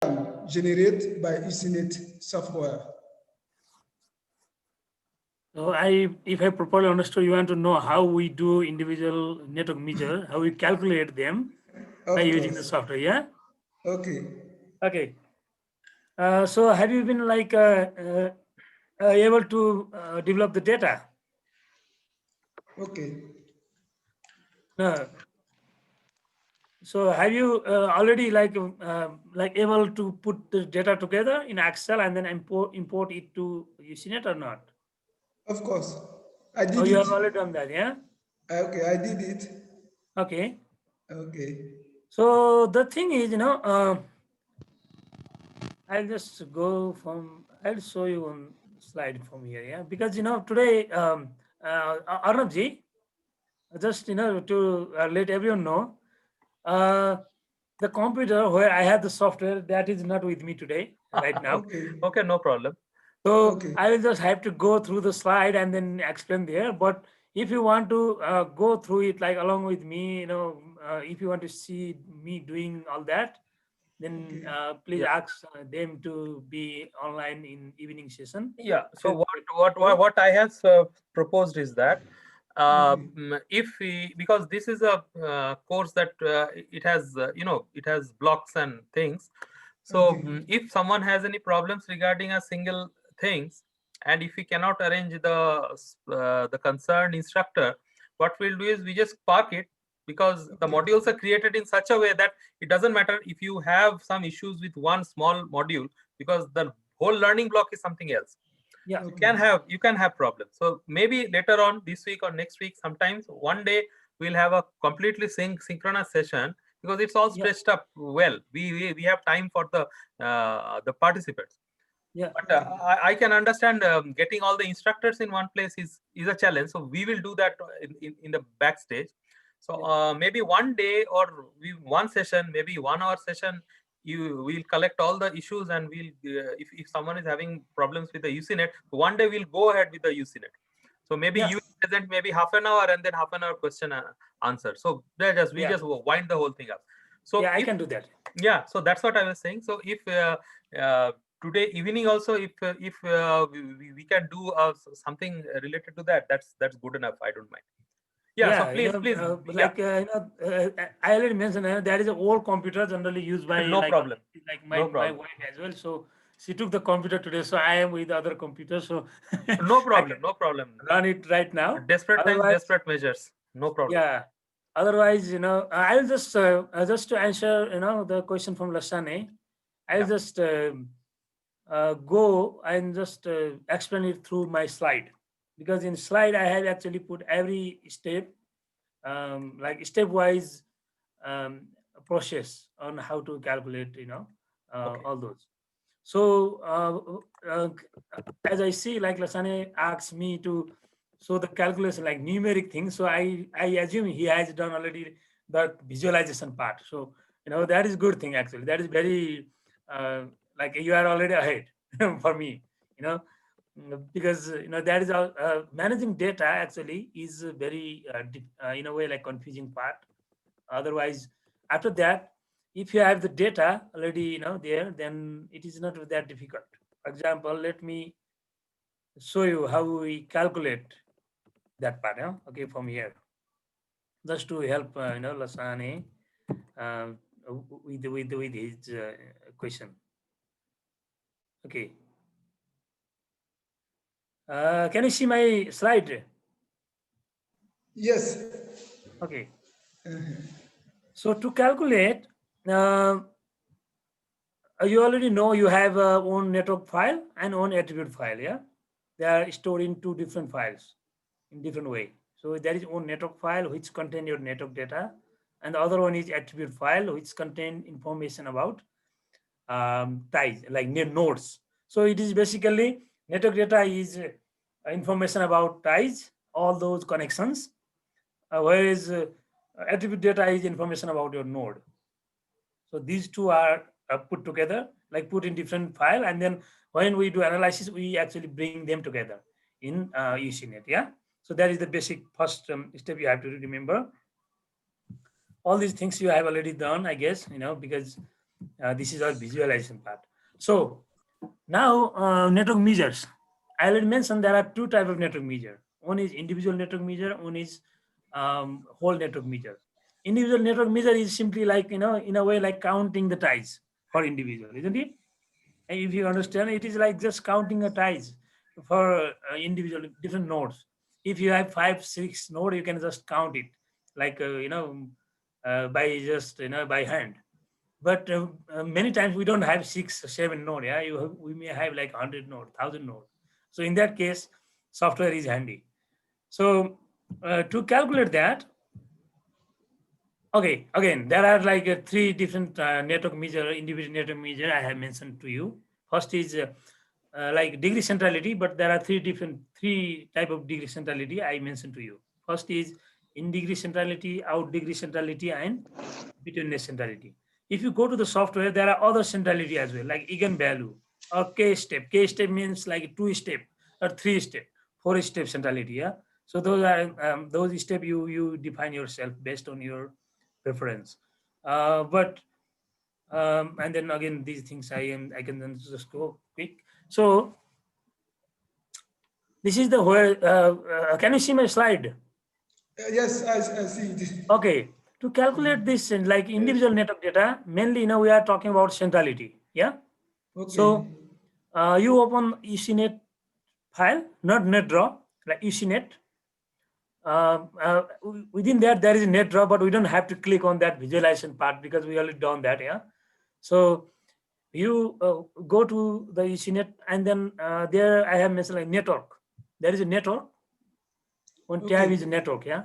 generated by Usenet software. So if I properly understood, you want to know how we do individual network measure, how we calculate them by using the software, yeah? Okay. Okay. So have you been like able to develop the data? Okay. No. So have you already like able to put the data together in Excel and then import it to Usenet or not? Of course. I Oh, did you it. have already done that, yeah? Okay, I did it. Okay. Okay. So the thing is, I'll just go from, I'll show you one slide from here, yeah? Because, today, Arnabji, just, to let everyone know, uh, the computer where I have the software, that is not with me today, right now. Okay. Okay, no problem. So Okay. I will just have to go through the slide and then explain there. But if you want to go through it like along with me, if you want to see me doing all that, then Okay. please Yeah. ask them to be online in evening session. Yeah. So So what I have proposed is that Okay. if we, because this is a course that it has it has blocks and things. So Okay. if someone has any problems regarding a single things, and if we cannot arrange the concerned instructor, what we'll do is we just park it, because the Okay. modules are created in such a way that it doesn't matter if you have some issues with one small module, because the whole learning block is something else. yeah, Okay. You can have problems. So maybe later on this week or next week, sometimes one day we'll have a completely synchronous session, because it's all yeah, stretched up well. We have time for the participants. yeah, But I can understand getting all the instructors in one place is a challenge. So we will do that in the backstage. So yeah, maybe one day, or one session, maybe 1 hour session, you will collect all the issues, and we'll if someone is having problems with the Usenet, one day we'll go ahead with the Usenet. So maybe yeah, you present maybe half an hour, and then half an hour question answer. So we yeah, just wind the whole thing up. So yeah. I if, can do that. yeah, so that's what I was saying. So if today evening also, if we can do something related to that, that's good enough. I don't mind. Yeah. So Yeah, please, yeah, like I already mentioned that is an old computer generally used by no problem, like no my problem, wife as well. So she took the computer today, so I am with the other computer, so no I can problem, no problem. run it right now. Desperate times, Otherwise, desperate measures. No problem. yeah. Otherwise, I will just to answer the question from Lasane. I'll Yeah. just go and just explain it through my slide, because in slide I have actually put every step, like stepwise um, process on how to calculate, Okay. all those. So as I see, like Lasane asks me to show the calculation, like numeric things. So I assume he has done already that visualization part. So that is good thing actually. That is very like you are already ahead for me. You know, because that is managing data actually is a very in a way like confusing part. Otherwise, after that, if you have the data already there, then it is not that difficult. For example, let me show you how we calculate that part, okay, from here, just to help Lasane uh, with his question. Okay, can you see my slide? Yes. Okay, so to calculate, uh, you already know you have own network file and own attribute file. Yeah, they are stored in two different files in different way. So there is own network file which contain your network data, and the other one is attribute file which contain information about ties like nodes. So it is basically network data is information about ties, all those connections, whereas attribute data is information about your node. So these two are put together, like put in different file, and then when we do analysis, we actually bring them together in Usenet. Yeah. So that is the basic first step you have to remember. All these things you have already done, I guess, because This is our visualization part. So now network measures. I already mentioned there are two types of network measure. One is individual network measure. One is whole network measure. Individual network measure is simply like, in a way like counting the ties for individual, isn't it? And if you understand, it is like just counting a ties for individual different nodes. If you have 5, 6 node, you can just count it like by just by hand. But many times we don't have 6 or 7 node. Yeah, we may have like 100 node, 1,000 node. So in that case, software is handy. So to calculate that, okay, again, there are like three different network measure, individual network measure I have mentioned to you. First is like degree centrality, but there are three type of degree centrality I mentioned to you. First is in degree centrality, out degree centrality, and betweenness centrality. If you go to the software, there are other centrality as well, like eigenvalue or k step. K step means like 2 step or 3 step, 4 step centrality. Yeah. So those are those step you define yourself based on your preference. But and then again these things I can then just go quick. So this is the where can you see my slide? Yes, I see it. Okay, to calculate this like individual network data, mainly we are talking about centrality. Yeah. So Okay. you open ECNet file, not NetDraw, like ECNet. Within that there is a NetDraw, but we don't have to click on that visualization part because we already done that. Yeah. So you go to the ECNet, and then there I have mentioned like network. There is a network. One tab is Okay. network. Yeah.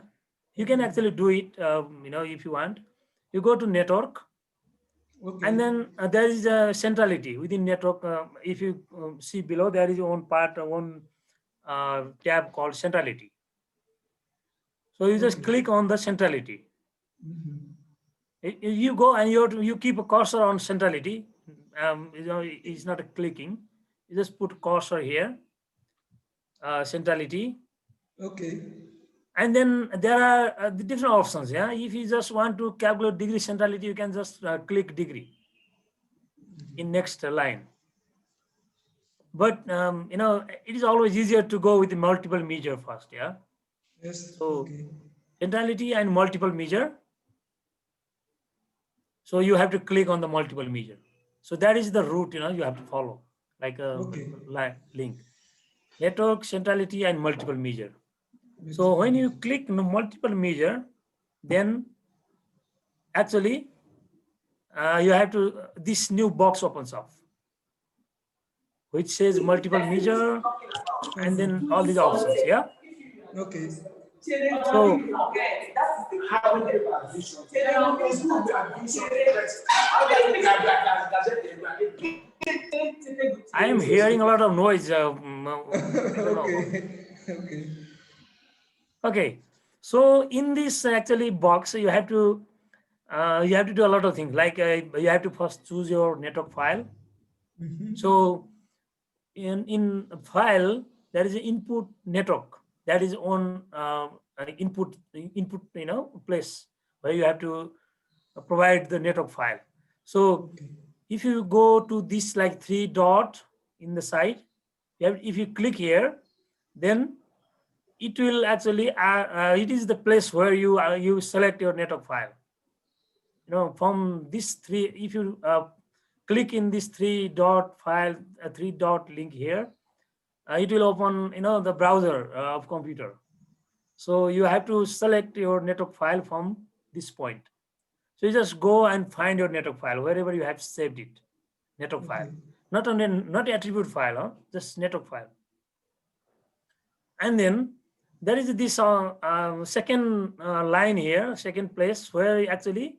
You can actually do it, if you want. You go to network, and Okay. then there is a centrality within network. If you see below, there is one part, one tab called centrality. So you just Okay. click on the centrality. Mhm. You go and you keep a cursor on centrality. It's not a clicking. You just put cursor here, centrality, Okay. and then there are the different options. Yeah, if you just want to calculate degree centrality, you can just click degree in next line. But it is always easier to go with the multiple measure first. Yeah, Yes. so Okay. centrality and multiple measure. So you have to click on the multiple measure. So that is the route you have to follow, like a Okay. link. Network centrality and multiple measure. So Multiple when you measure. click the multiple measure, then actually you have to this new box opens up, which says multiple measure, and Okay. then all these options. Yeah. Okay. So I am hearing a lot of noise. I don't know. Okay. Okay. Okay. So in this actually box, you have to do a lot of things. Like you have to first choose your network file. So in file there is an input network that is on input place where you have to provide the network file. So Okay. if you go to this like 3 dot in the side, if you click here, then it will actually it is the place where you select your network file. From this three, if you click in this 3 dot file, 3 dot link here, it will open the browser of computer. So you have to select your network file from this point. So you just go and find your network file wherever you have saved it. Network file, Okay. not attribute file, just network file. And then there is this second line here, second place where actually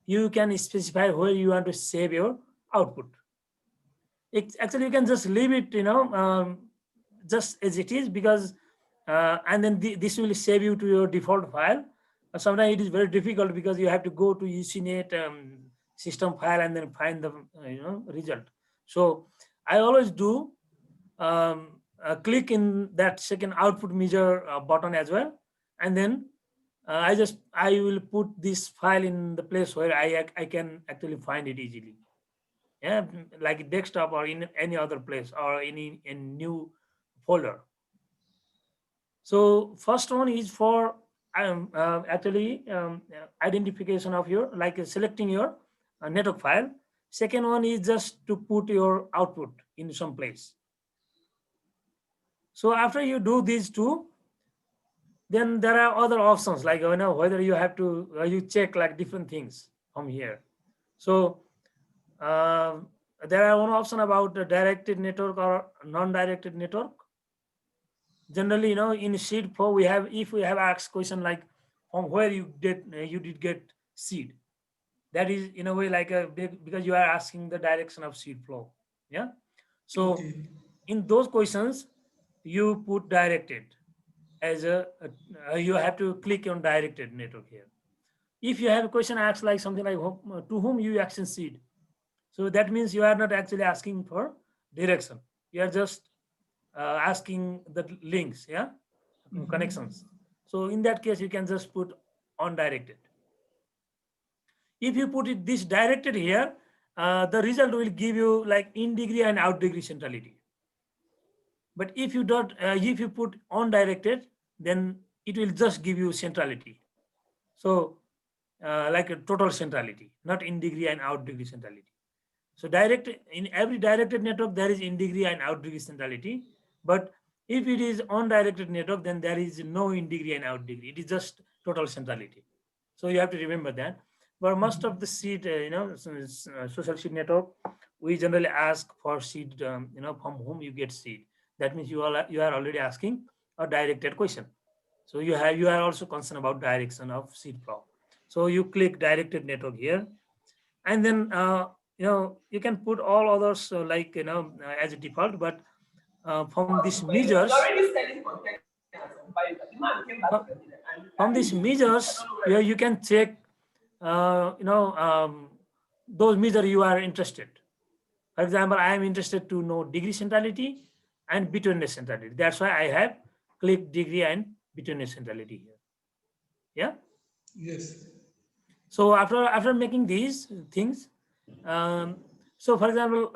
you can specify where you want to save your output. Actually you can just leave it just as it is, because and then this will save you to your default file. Sometimes it is very difficult because you have to go to UCNet system file and then find the result. So I always do click in that second output measure button as well, and then I will put this file in the place where I can actually find it easily. yeah, like desktop or in any other place or in new folder. So first one is for identification of your, like selecting your network file. Second one is just to put your output in some place. So after you do these two, then there are other options, like whether you have to you check like different things from here. So uh, there are one option about the directed network or non-directed network. Generally, in seed flow, if we have asked question like from where you did get seed, that is in a way like a big, because you are asking the direction of seed flow. Yeah. So Okay. in those questions, you put directed as you have to click on directed network here. If you have a question asked like something like to whom you access seed, so that means you are not actually asking for direction. You are just asking the links, yeah, connections. So in that case, you can just put undirected. If you put it this directed here, the result will give you like in degree and out degree centrality. But if you put undirected, then it will just give you centrality. So like a total centrality, not in degree and out degree centrality. So in every directed network, there is in degree and out degree centrality. But if it is undirected network, then there is no in degree and out degree. It is just total centrality. So you have to remember that. But most of the seed, social seed network, we generally ask for seed, from whom you get seed. That means you are already asking a directed question. So you are also concerned about direction of seed flow. So you click directed network here, and then you can put all others as a default. But from these measures, uh, from these measures, you can check those measures you are interested. For example, I am interested to know degree centrality and betweenness centrality. That's why I have clicked degree and betweenness centrality here. Yeah. Yes. So after making these things, um, so for example,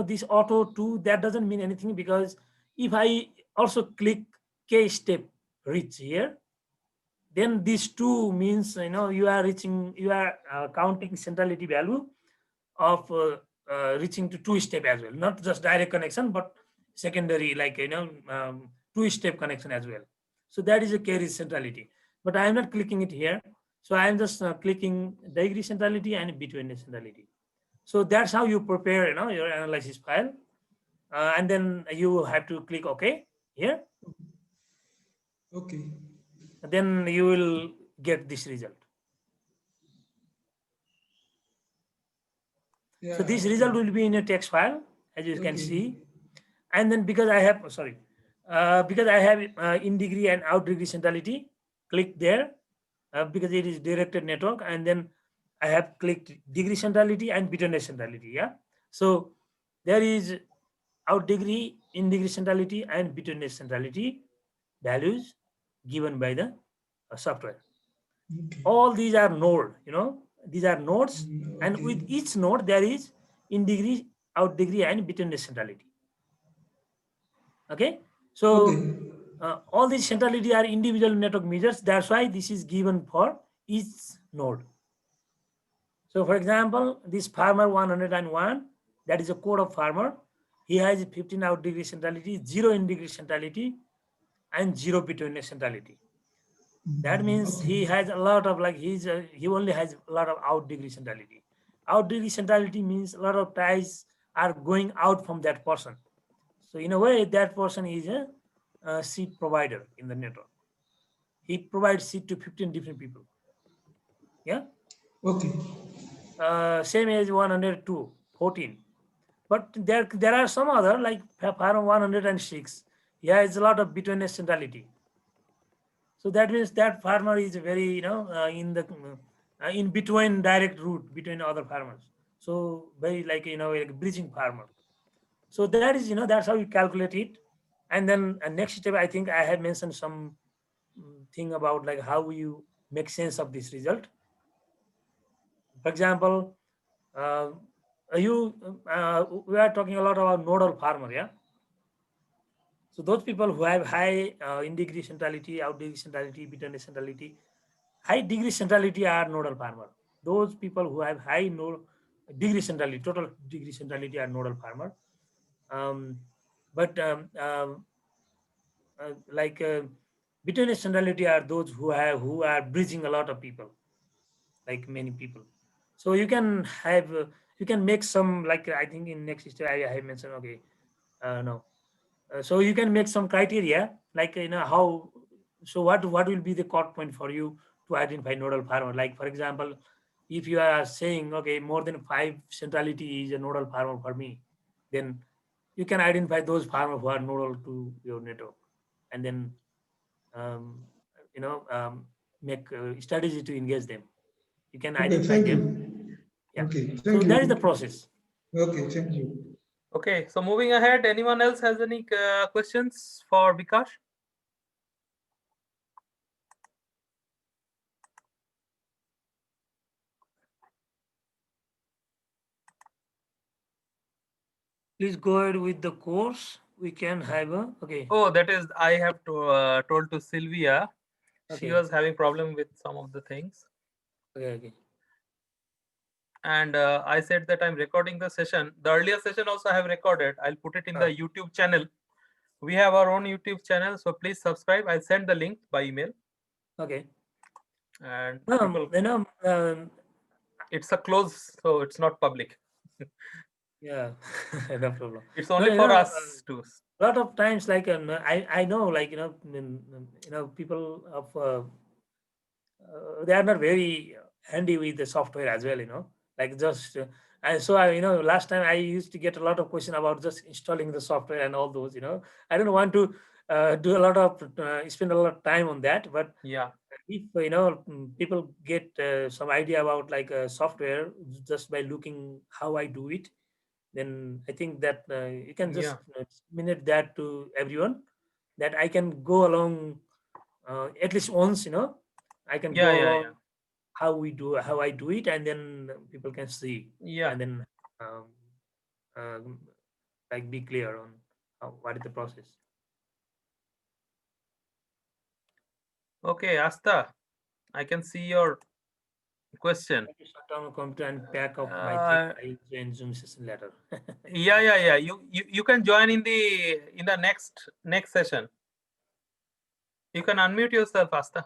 this auto 2, that doesn't mean anything, because if I also click k step reach here, then these two means you are counting centrality value of reaching to two step as well, not just direct connection but secondary, like two step connection as well. So that is a carry centrality, but I am not clicking it here. So I am just clicking degree centrality and between centrality. So that's how you prepare your analysis file, and then you have to click OK here, Okay. then you will get this result. So Yeah. this Okay. result will be in a text file, as you can Okay. see. And then because I have, because I have in degree and out degree centrality, click there, because it is directed network. And then I have clicked degree centrality and betweenness centrality. Yeah. So there is out degree, in degree centrality, and betweenness centrality values given by the software. Okay. All these are these are nodes, and Okay. with each node there is in degree, out degree, and betweenness centrality. Okay. So Okay. all these centrality are individual network measures. That's why this is given for each node. So for example, this farmer 101, that is a code of farmer. He has 15 out degree centrality, 0 in degree centrality, and 0 betweenness centrality. That means Okay. he has a lot of he only has a lot of out degree centrality. Out degree centrality means a lot of ties are going out from that person. So in a way, that person is a seed provider in the network. He provides seed to 15 different people. Yeah. Okay. Same as 102, 14. But there are some other like farm 106. He has a lot of betweenness centrality. So that means that farmer is very, in between direct route between other farmers. So very like, like a bridging farmer. So that is, that's how you calculate it. And then next step, I think I have mentioned some thing about like how you make sense of this result. For example, uh, we are talking a lot about nodal farmer, yeah. So those people who have high in degree centrality, out degree centrality, bitterness centrality, high degree centrality are nodal farmer. Those people who have high degree centrality, total degree centrality are nodal farmer. Um, but like bitterness centrality are those who are bridging a lot of people, like many people. So you can have you can make some, like I think in next step I have mentioned. Okay, no. So you can make some criteria, like how. So what will be the cut point for you to identify nodal farmer? Like for example, if you are saying okay, more than 5 centrality is a nodal farmer for me, then you can identify those farmers who are nodal to your network, and then um, you know um, make strategy to engage them. You can Okay, identify thank them. you. Yeah. Okay, So thank that is the you. process. Okay, thank you. Okay, so moving ahead, anyone else has any questions for Bikash? Please go ahead with the course. We can have a okay. Oh, that is, I have told to Sylvia. She Okay. was having problem with some of the things. Okay. And I said that I'm recording the session. The earlier session also I have recorded. I'll put it in the YouTube channel. We have our own YouTube channel, so please subscribe. I'll send the link by email. Okay. And It's a close, so it's not public. Yeah, no problem. It's only for us to. A lot of times, like I know, like people of they are not very handy with the software as well. Like just and so I last time I used to get a lot of question about just installing the software and all those. I don't want to do a lot of spend a lot of time on that, but Yeah. if people get some idea about like software just by looking how I do it, then I think that you can just minute that to everyone, that I can go along at least once. I can go along how I do it, and then people can see, and then um, like be clear on what is the process. Okay, Asta, I can see your question. Shut down the computer and pack up my things. I will join Zoom session later. Yeah. You can join in the next session. You can unmute yourself, Asta.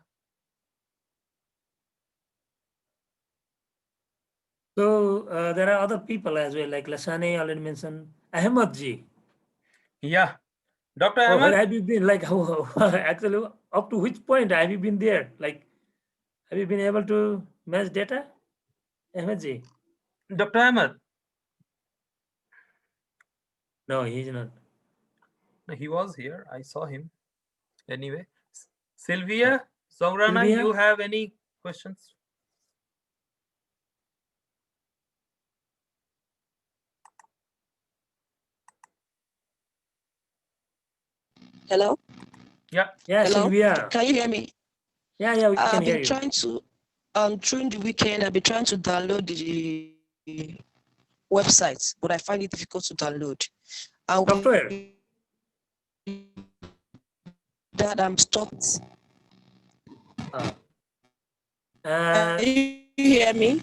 So there are other people as well, like Lasane already mentioned, Ahmed Ji. Yeah, Dr. Oh, Ahmed. where have you been? Like, actually, up to which point have you been there? Like, have you been able to match data, Ahmed Ji? Dr. Ahmed. No, he's not. He was here. I saw him. Anyway, Sylvia, Zongrana, you have any questions? Hello? Yeah. Yeah, Hello? Sylvia. Can you hear me? Yeah, we can hear you. I've been trying to, during the weekend, I've been trying to download the website, but I find it difficult to download. Software? That I'm stopped. Can you hear me?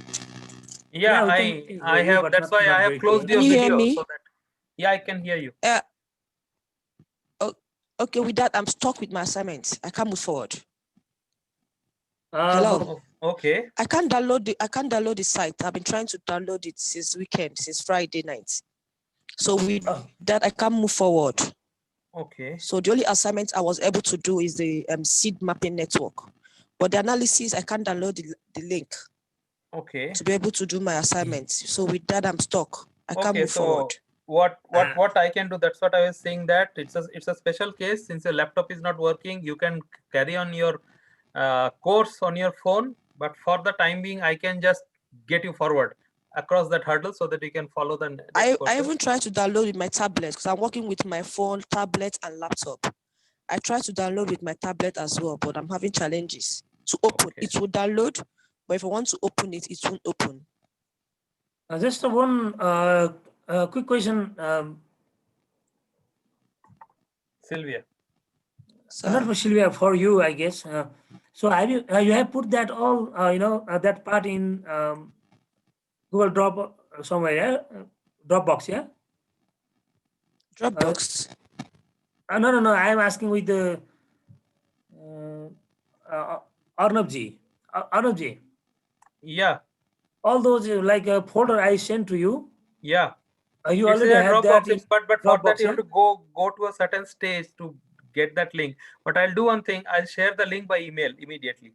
Yeah, I have. You, that's why I have closed your video. So that, yeah, I can hear you. Okay, with that, I'm stuck with my assignments. I can't move forward. Hello. Okay. I can't download the site. I've been trying to download it since weekend, since Friday night. So with that, I can't move forward. Okay. So the only assignment I was able to do is the seed mapping network. But the analysis, I can't download the link. Okay. To be able to do my assignments. So with that, I'm stuck. I can't move forward. What I can do, that's what I was saying, that it's a special case. Since your laptop is not working, you can carry on your course on your phone, but for the time being I can just get you forward across that hurdle so that you can follow the next I even tried to download with my tablet, because I'm working with my phone, tablet, and laptop. I tried to download with my tablet as well, but I'm having challenges to open. It will download, but if I want to open it, it won't open. Just one quick question. Sylvia. Not Sir. for Sylvia, for you, I guess. So have you have put that all that part in Google Drop somewhere, yeah? Dropbox, yeah? Dropbox. No. I am asking with the Arnabji. Arnabji, Yeah, all those like a folder I sent to you, yeah. you It's already in a have Dropbox. that in But for that Dropbox, you yeah? have to go to a certain stage to get that link. But I'll do one thing. I'll share the link by email immediately.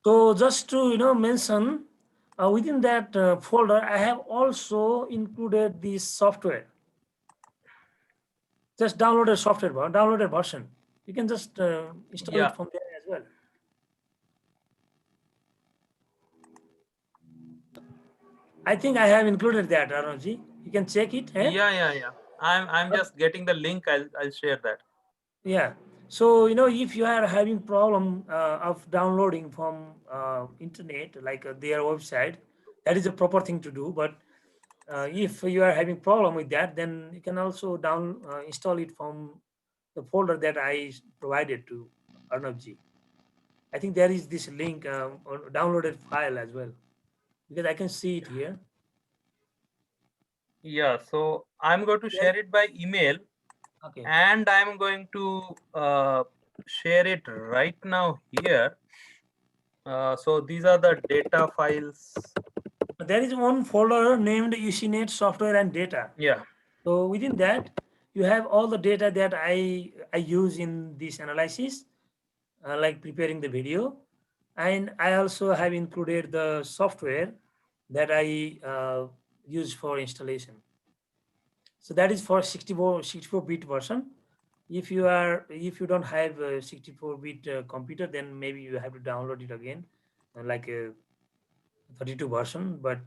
So just to mention, within that folder, I have also included this software. Just download a software, download a version. You can just install Yeah. it from there as well. I think I have included that, Arunji. You can check it. Eh? Yeah. I'm just getting the link. I'll share that. Yeah. So if you are having problem of downloading from internet, like their website, that is a proper thing to do. But if you are having problem with that, then you can also install it from the folder that I provided to Arnabji. I think there is this link or downloaded file as well, because I can see it here. Yeah. So I'm going to share it by email, Okay. and I'm going to share it right now here. So these are the data files. There is one folder named UCNet software and data. Yeah. So within that, you have all the data that I use in this analysis, like preparing the video, and I also have included the software that I use for installation. So that is for 64-bit version. If you don't have a 64-bit computer, then maybe you have to download it again, like a 32 version. But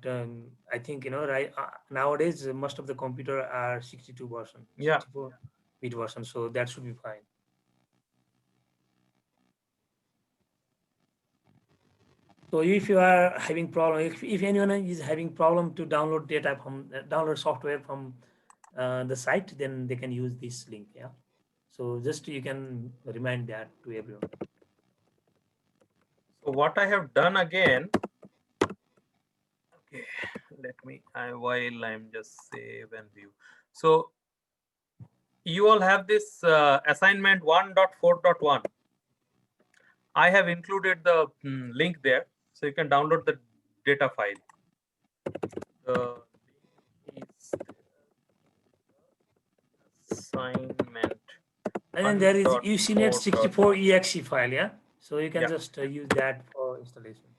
I think right nowadays most of the computer are 62 version, Yeah. 64-bit version, so that should be fine. So if you are having problem, if anyone is having problem to download data from download software from the site, then they can use this link. Yeah. So just you can remind that to everyone. So what I have done again. Okay, let me. While I'm just save and view. So you all have this assignment 1.4.1. I have included the link there, so you can download the data file. The assignment. And then there is 1.4.1. UCNet 64 exe file. Yeah. So you can Yeah. just use that for installation.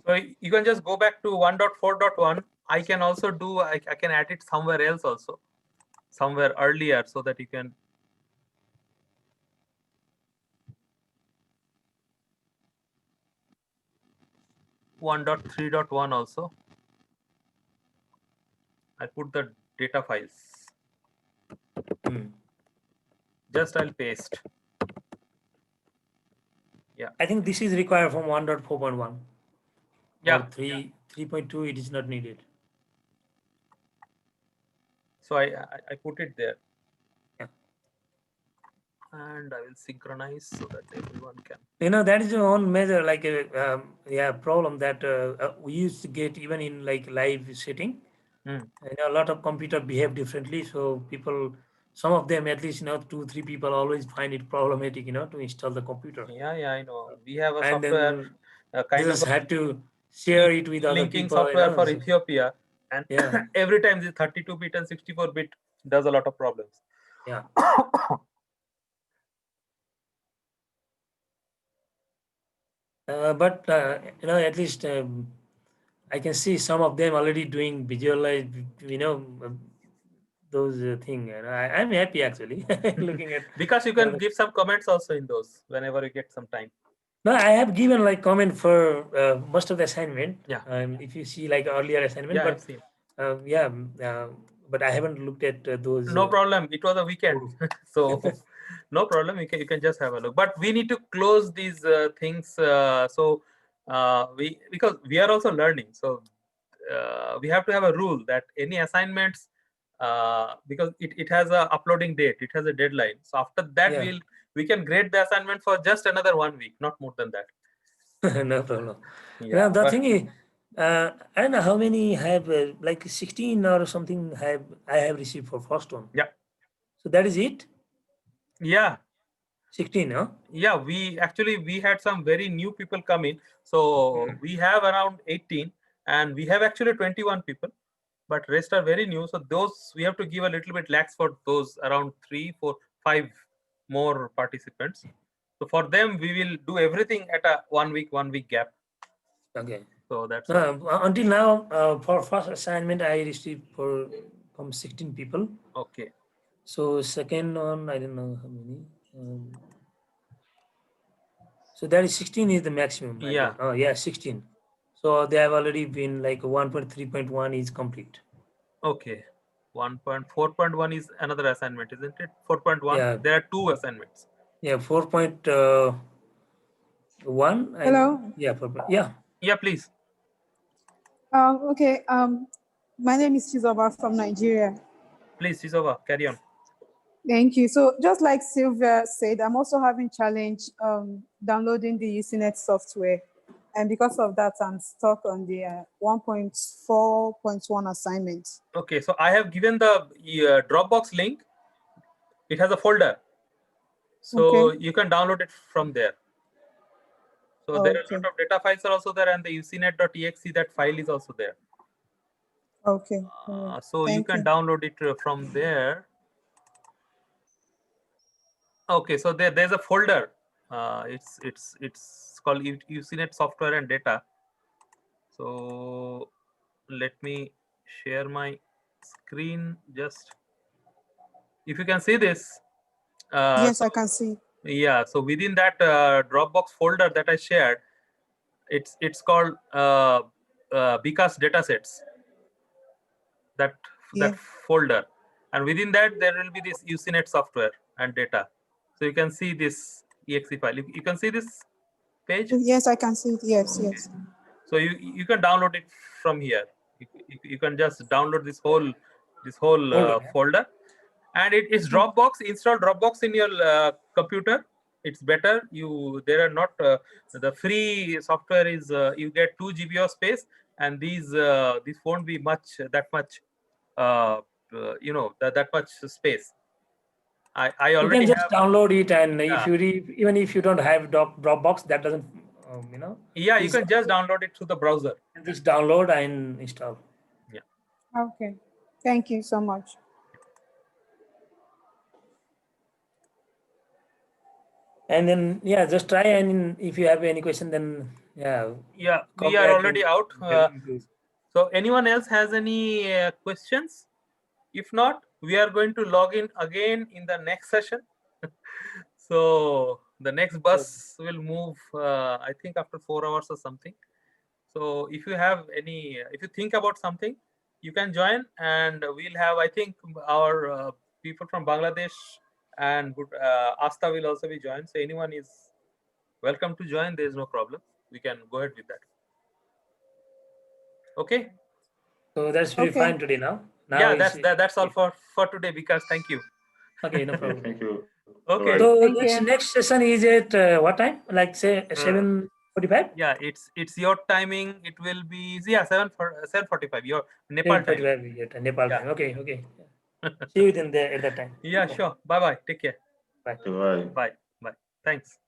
So you can just go back to 1.4.1. I can also do. I can add it somewhere else also, somewhere earlier, so that you can. 1.3.1 also. I put the data files. Just I'll paste. Yeah. I think this is required from 1.4.1. Yeah. Or 3.2, it is not needed. So I put it there. Yeah. And I will synchronize so that everyone can. That is one major problem that we used to get even in like live setting. A lot of computer behave differently, so people, some of them at least 2-3 people always find it problematic to install the computer. Yeah, I know. We have a And software then just have to share it with other linking people. software for Ethiopia, and yeah. every time the 32-bit and 64-bit does a lot of problems. Yeah. But at least I can see some of them already doing visualize, those thing. I'm happy actually looking at. Because you can give some comments also in those whenever you get some time. No, I have given like comment for most of the assignment. Yeah. If you see like earlier assignment, Yeah, but I've seen. But I haven't looked at those. No problem. It was a weekend, so no problem. You can just have a look. But we need to close these things. Because we are also learning. So we have to have a rule that any assignments, because it has a uploading date, it has a deadline. So after that, Yeah. we can grade the assignment for just another 1 week, not more than that. No problem. Yeah, Now the but- thing is, I don't know how many have like 16 or something I have received for first one. Yeah. So that is it. yeah, 16, huh? yeah. We had some very new people come in, so we have around 18, and we have actually 21 people, but rest are very new. So those we have to give a little bit lax for those around 3, 4, 5 more participants. So for them, we will do everything at a 1 week gap. Okay. So that's all. Until now, for first assignment, I received from 16 people. Okay. So second one, I don't know how many. So that is 16 is the maximum. I Yeah. got. Oh yeah, 16. So they have already been like 1.3.1 is complete. Okay. 1.4.1 is another assignment, isn't it? 4.1. Yeah. There are 2 assignments. Yeah, 4.1. Hello. Yeah, yeah. Yeah, please. Okay. My name is Chizoba from Nigeria. Please, Sisova, carry on. Thank you. So just like Sylvia said, I'm also having challenge downloading the Usenet software. And because of that, I'm stuck on the 1.4.1 assignment. Okay, so I have given the Dropbox link. It has a folder. So you can download it from there. So there are a Okay. lot of data files are also there, and the usenet.exe, that file is also there. Okay. So you Thank can you. download it from there. Okay, so there's a folder. It's called Usenet software and data. So let me share my screen. Just if you can see this. Yes, I can see. Yeah. So within that Dropbox folder that I shared, it's called Bika's datasets. That Yeah. folder, and within that there will be this Usenet software and data. So you can see this exe file. You can see this page. Yes, I can see it. Yes, yes. So you can download it from here. You can just download this whole folder, and it's Dropbox. Install Dropbox in your computer. It's better. There are not the free software is you get 2 GB of space, and these won't be that much that much space. I You already can just have. download it, and Yeah. if you even if you don't have Dropbox, that doesn't Yeah, you Is- can just download it through the browser. just download and install. Okay. Thank you so much. And then just try, and if you have any question, then Yeah, come we are back already and- out. So anyone else has any questions? If not, we are going to log in again in the next session. So the next bus will move, I think, after 4 hours or something. So if you have if you think about something, you can join, and we'll have, I think, our people from Bangladesh and Asta will also be joined. So anyone is welcome to join. There is no problem. We can go ahead with that. Okay. So that's pretty Okay. fine today now. Yeah, it's- that's all for today, because thank you. okay. No Okay, problem. thank you. Okay. So Thank you. next session is at what time? Like say 7:45. Yeah, it's your timing. It will be 7:45. Your Nepal time. 7:45 Nepal Yeah. time. Okay. See you then there at that time. Yeah, sure. Bye bye. Take care. Bye. Bye. Bye. Thanks.